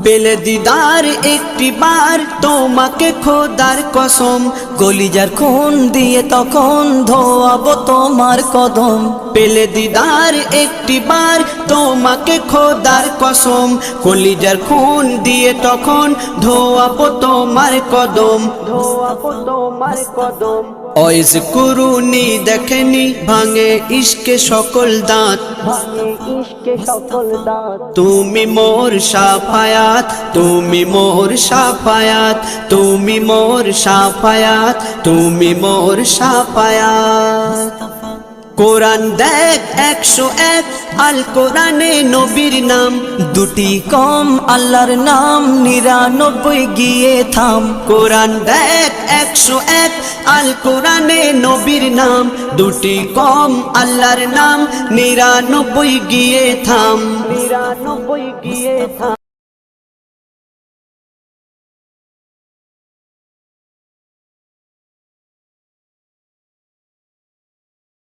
পেলে দিদার একটি বার তোমাকে খোদার কসম, কলিজার খুন দিয়ে তখন ধোয়াবো তোমার কদম। পেলে দিদার একটি বার তোমাকে খোদার কসম, কলিজার খুন দিয়ে তখন ধোয়াবো তোমার কদম, ধোয়াবো তোমার কদম। ওয়াইজ কুরুনি দেখেনি ভাঙে ইশকে সকল দাঁত, ভাঙে ইশকে সকল দাঁত। তুমি মোর শাফায়াত, তুমি মোর শাফায়াত, তুমি মোর শাফায়াত, তুমি মোর শাফায়াত। কোরআন দেখ 101 আল কোরআনে নবীর নাম, দুটি কম আল্লাহর নাম 99 গিয়ে থাম। কোরআন দেখ 101 আল কোরআনে নবীর নাম, দুটি কম আল্লাহর নাম 99 গিয়ে থাম, 99 গিয়ে থাম।